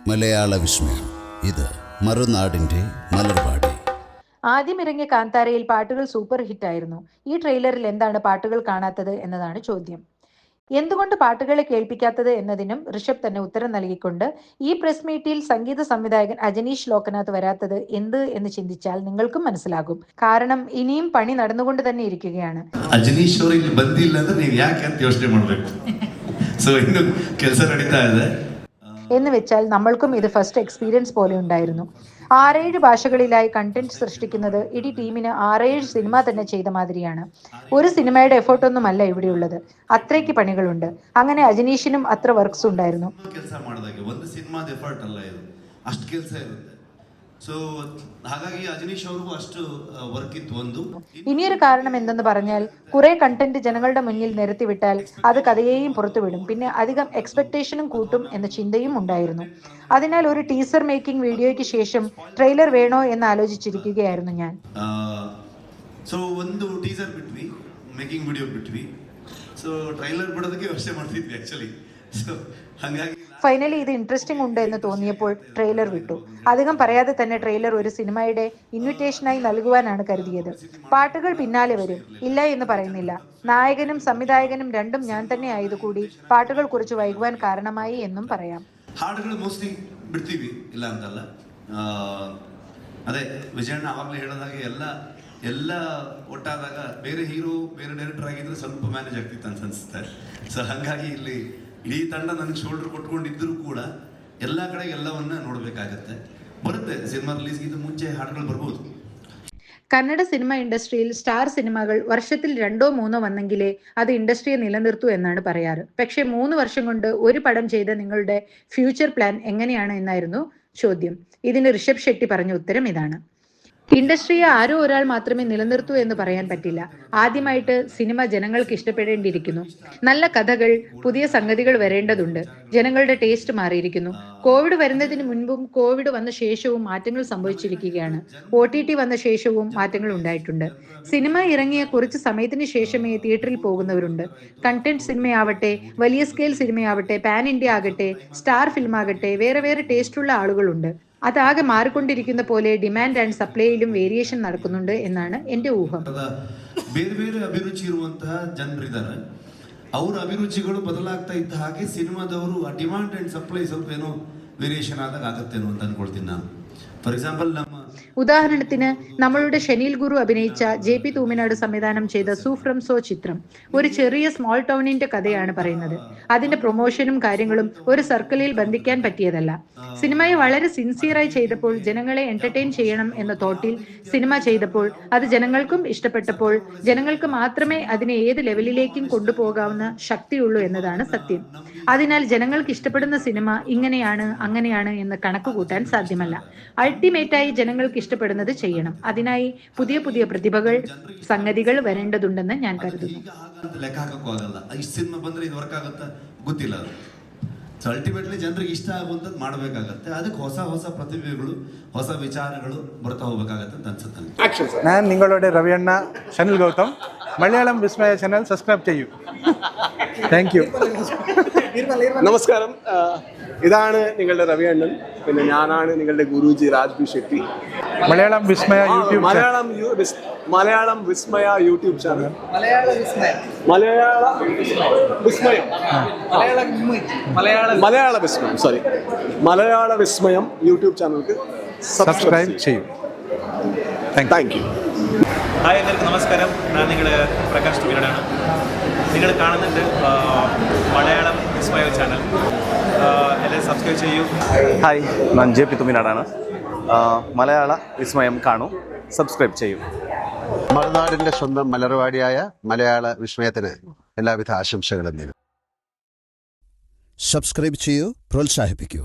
മലയാള വിസ്മയം. ഇത് മറുനാടിൻ്റെ മലർവാടി. ആദ്യം ഇറങ്ങിയ കാന്താരയിൽ പാട്ടുകൾ സൂപ്പർ ഹിറ്റായിരുന്നു. ഈ ട്രെയിലറിൽ എന്താണ് പാട്ടുകൾ കാണാത്തത് എന്നതാണ് ചോദ്യം. എന്തുകൊണ്ട് പാട്ടുകളെ കേൾപ്പിക്കാത്തത് എന്നതിനും ഋഷഭ് തന്നെ ഉത്തരം നൽകിക്കൊണ്ട് ഈ പ്രസ് മീറ്റിൽ സംഗീത സംവിധായകൻ അജനീഷ് ലോക്നാഥ് വരാത്തത് എന്ത് എന്ന് ചിന്തിച്ചാൽ നിങ്ങൾക്കും മനസ്സിലാകും. കാരണം ഇനിയും പണി നടന്നുകൊണ്ട് തന്നെ ഇരിക്കുകയാണ്. ಅಜನೀಶ್ ಅವರಿಗೆ ಬಂದಿಲ್ಲ ಅಂದ್ರೆ ನೀವು ಯಾಕೆ ಅಂತ ಯೋಚನೆ ಮಾಡಬೇಕು. ಸೊ ಇನ್ನು ಕೆಲಸ ನಡೀತಾ ಇದೆ എന്ന് വെച്ചാൽ നമ്മൾക്കും ഇത് ഫസ്റ്റ് എക്സ്പീരിയൻസ് പോലെ ഉണ്ടായിരുന്നു. 6-7 ഭാഷകളിലായി കണ്ടന്റ് സൃഷ്ടിക്കുന്നത് ഇടി ടീമിന് 6-7 സിനിമ തന്നെ ചെയ്ത മാതിരിയാണ്. ഒരു സിനിമയുടെ എഫേർട്ടൊന്നുമല്ല ഇവിടെയുള്ളത്, അത്രയ്ക്ക് പണികളുണ്ട്. അങ്ങനെ അജനീഷിനും അത്ര വർക്ക്സ് ഉണ്ടായിരുന്നു. ಕೆಲಸ ಮಾಡಿದಾಗ ಒಂದು ಸಿನಿಮಾದ ಎಫರ್ಟ್ ಅಲ್ಲ ಇದು, ಅಷ್ಟು ಕೆಲಸ ಇರುತ್ತೆ. ಸೊ ಹಾಗಾಗಿ ಅಜನೀಶ್ ಅವ್ರಿಗೂ ಅಷ್ಟು ವರ್ಕ್ ಇತ್ತು. ಒಂದು ഇനിയൊരു കാരണം എന്തെന്ന് പറഞ്ഞാൽ കുറെ കണ്ടന്റ് ജനങ്ങളുടെ മുന്നിൽ നിരത്തിവിട്ടാൽ അത് കഥയെയും പുറത്തുവിടും, പിന്നെ അധികം എക്സ്പെക്ടേഷനും കൂട്ടും എന്ന ചിന്തയും ഉണ്ടായിരുന്നു. അതിനാൽ ഒരു ടീസർ മേക്കിംഗ് വീഡിയോയ്ക്ക് ശേഷം ട്രെയിലർ വേണോ എന്ന് ആലോചിച്ചിരിക്കുകയായിരുന്നു ഞാൻ. ಸೊ ಒಂದು ಟೀಸರ್ ಬಿಟ್ವಿ, ಮೇಕಿಂಗ್ ವಿಡಿಯೋ ಬಿಟ್ವಿ. ಸೊ ಟ್ರೈಲರ್ ಬಿಡೋದಕ್ಕೆ ಯೋಚನೆ ಮಾಡ್ತಿದ್ವಿ ಆಕ್ಚುಲಿ. ಸೊ ಹಾಗಾಗಿ ഫൈനലി ഇത് ഇൻട്രസ്റ്റിംഗ് ഉണ്ട് എന്ന് തോന്നിയപ്പോൾ ട്രെയിലർ വിട്ടു. അധികം പറയാതെ തന്നെ ട്രെയിലർ ഒരു സിനിമയുടെ ഇൻവിറ്റേഷനായി നൽകുവാനാണ് കരുതിയത്. പാട്ടുകൾ പിന്നാലെ വരും, ഇല്ല എന്ന് പറയുന്നില്ല. നായകനും സംവിധായകനും രണ്ടും ഞാൻ തന്നെ ആയതുകൂടി പാട്ടുകൾ കുറച്ച് വൈകുവാൻ കാരണമായി എന്നും പറയാം. ಹಾಡುಗಳು ಮೋಸ್ಟ್ಲಿ ಬಿಡ್ತೀವಿ, ಇಲ್ಲ ಅಂತಲ್ಲ. ಅದೇ ವಿಜಯಣ್ಣ ಆವಾಗಲೇ ಹೇಳಿದಾಗೆ ಎಲ್ಲ ಒಟ್ಟಾದಾಗ ಬೇರೆ ಹೀರೋ ಬೇರೆ ಡೈರೆಕ್ಟರ್ ಆಗಿದ್ರೆ ಸ್ವಲ್ಪ ಮ್ಯಾನೇಜ್ ಆಗ್ತಿತ್ತು ಅಂತ ಅನ್ಸುತ್ತೆ. ಸೊ ಹಾಗಾಗಿ ಇಲ್ಲಿ ಇಡೀ ತಂಡ ನನಗೆ ಶೋಲ್ಡರ್ ಕೊಟ್ಕೊಂಡಿದ್ದರೂ ಕೂಡ ಎಲ್ಲ ಕಡೆ ಎಲ್ಲವನ್ನ ನೋಡಬೇಕಾಗತ್ತೆ. ಬರುತ್ತೆ, ಸಿನಿಮಾ ರಿಲೀಸ್ಗಿಂತ ಮುಂಚೆ ಹಾಡುಗಳು ಬರ್ಬೋದು. കന്നഡ സിനിമ ഇൻഡസ്ട്രിയിൽ സ്റ്റാർ സിനിമകൾ വർഷത്തിൽ 2-3 വന്നെങ്കിലേ അത് ഇൻഡസ്ട്രിയെ നിലനിർത്തൂ എന്നാണ് പറയാറ്. പക്ഷേ 3 വർഷം കൊണ്ട് ഒരു പടം ചെയ്ത നിങ്ങളുടെ ഫ്യൂച്ചർ പ്ലാൻ എങ്ങനെയാണ് എന്നായിരുന്നു ചോദ്യം. ഇതിന് ഋഷഭ് ഷെട്ടി പറഞ്ഞ ഉത്തരം ഇതാണ്: ഇൻഡസ്ട്രിയെ ആരോ ഒരാൾ മാത്രമേ നിലനിർത്തൂ എന്ന് പറയാൻ പറ്റില്ല. ആദ്യമായിട്ട് സിനിമ ജനങ്ങൾക്ക് ഇഷ്ടപ്പെടേണ്ടിയിരിക്കുന്നു. നല്ല കഥകൾ, പുതിയ സംഗതികൾ വരേണ്ടതുണ്ട്. ജനങ്ങളുടെ ടേസ്റ്റ് മാറിയിരിക്കുന്നു. കോവിഡ് വരുന്നതിന് മുൻപും കോവിഡ് വന്ന ശേഷവും മാറ്റങ്ങൾ സംഭവിച്ചിരിക്കുകയാണ്. OTT വന്ന ശേഷവും മാറ്റങ്ങൾ ഉണ്ടായിട്ടുണ്ട്. സിനിമ ഇറങ്ങിയ കുറച്ച് സമയത്തിന് ശേഷമേ തിയേറ്ററിൽ പോകുന്നവരുണ്ട്. കണ്ടന്റ് സിനിമയാവട്ടെ, വലിയ സ്കെയിൽ സിനിമയാവട്ടെ, പാൻ ഇന്ത്യ ആകട്ടെ, സ്റ്റാർ ഫിലിം ആകട്ടെ, വേറെ വേറെ ടേസ്റ്റുള്ള ആളുകളുണ്ട്. അതാകെ മാറിക്കൊണ്ടിരിക്കുന്ന പോലെ ഡിമാൻഡ് ആൻഡ് സപ്ലൈയിലും വേരിയേഷൻ നടക്കുന്നുണ്ട് എന്നാണ് എന്റെ ഊഹം. ಬೇರೆ ಬೇರೆ ಅಭಿರುಚಿ ಇರುವಂತಹ ಜನರಿದ್ದಾರೆ. ಅವರ ಅಭಿರುಚಿಗಳು ಬದಲಾಗ್ತಾ ಇದ್ದ ಹಾಗೆ ಸಿನಿಮಾದವರು ಆ ಡಿಮಾಂಡ್ ಅಂಡ್ ಸಪ್ಲೈ ಸ್ವಲ್ಪ ಏನೋ ವೇರಿಯೇಷನ್ ಆದಾಗ ಆಗುತ್ತೆ ಅಂತ ಅನ್ಕೊಳ್ತೀನಿ ನಾನು. ಫಾರ್ ಎಕ್ಸಾಂಪಲ್ ഉദാഹരണത്തിന് നമ്മളുടെ ഷനീൽ ഗുരു അഭിനയിച്ച JP തൂമിനാട് സംവിധാനം ചെയ്ത സൂഫ്രം സോ ചിത്രം ഒരു ചെറിയ സ്മോൾ ടൗണിന്റെ കഥയാണ് പറയുന്നത്. അതിന്റെ പ്രൊമോഷനും കാര്യങ്ങളും ഒരു സർക്കിളിൽ ബന്ധിക്കാൻ പറ്റിയതല്ല. സിനിമയെ വളരെ സിൻസിയറായി ചെയ്തപ്പോൾ, ജനങ്ങളെ എന്റർടൈൻ ചെയ്യണം എന്ന തോട്ടിൽ സിനിമ ചെയ്തപ്പോൾ, അത് ജനങ്ങൾക്കും ഇഷ്ടപ്പെട്ടപ്പോൾ, ജനങ്ങൾക്ക് മാത്രമേ അതിനെ ഏത് ലെവലിലേക്കും കൊണ്ടുപോകാവുന്ന ശക്തിയുള്ളൂ എന്നതാണ് സത്യം. അതിനാൽ ജനങ്ങൾക്ക് ഇഷ്ടപ്പെടുന്ന സിനിമ ഇങ്ങനെയാണ് അങ്ങനെയാണ് എന്ന് കണക്ക് കൂട്ടാൻ സാധ്യമല്ല. അൾട്ടിമേറ്റായി ജനങ്ങൾക്ക് ഇഷ്ടപ്പെടുന്നത് ചെയ്യണം. അതിനായി പുതിയ പുതിയ പ്രതിഭകൾ, സംഗതികൾ വരേണ്ടതുണ്ടെന്ന് ഞാൻ കരുതുന്നു. ಗೊತ್ತಿಲ್ಲ. ಸೊ ಅಲ್ಟಿಮೇಟ್ಲಿ ಜನರಿಗೆ ಇಷ್ಟ ಆಗುವಂಥದ್ದು ಮಾಡಬೇಕಾಗತ್ತೆ. ಅದಕ್ಕೆ ಹೊಸ ಹೊಸ ಪ್ರತಿಭೆಗಳು, ಹೊಸ ವಿಚಾರಗಳು ಬರ್ತಾ ಹೋಗ್ಬೇಕಾಗತ್ತೆ ಅಂತ ಅನ್ಸುತ್ತೆ. ഞാൻ നിങ്ങളുടെ രവിയണ്ണ ഷനിൽ ഗൗതം. മലയാളം വിസ്മയ ചാനൽ സബ്സ്ക്രൈബ് ചെയ്യൂ. Thank you. നമസ്കാരം, ഇതാണ് നിങ്ങളുടെ രവിയണ്ണൻ. പിന്നെ ഞാനാണ് നിങ്ങളുടെ ഗുരുജി രാജ്ബി ഷെട്ടി. മലയാളം വിസ്മയ യൂട്യൂബ് മലയാളം വിസ്മയ യൂട്യൂബ് ചാനൽ. മലയാള വിസ്മയം യൂട്യൂബ് ചാനൽക്ക് സബ്സ്ക്രൈബ് ചെയ്യൂ. Thank you. ഹായ്, എല്ലാവർക്കും നമസ്കാരം. ഞാൻ നിങ്ങളുടെ പ്രകാശ് തുകിലാണ്. നിങ്ങൾ കാണുന്നുണ്ട് മലയാളം വിസ്മയ ചാനൽ. എല്ലാവരും സബ്സ്ക്രൈബ് ചെയ്യൂ. ഹായ്, ഞാൻ JP തുമിനാടാണ്. മലയാള വിസ്മയം കാണൂ, സബ്സ്ക്രൈബ് ചെയ്യൂ. മറുനാടിന്റെ സ്വന്തം മലർവാടിയായ മലയാള വിസ്മയത്തിന് എല്ലാവിധ ആശംസകളും നേരുന്നു. സബ്സ്ക്രൈബ് ചെയ്യൂ, പ്രോത്സാഹിപ്പിക്കൂ.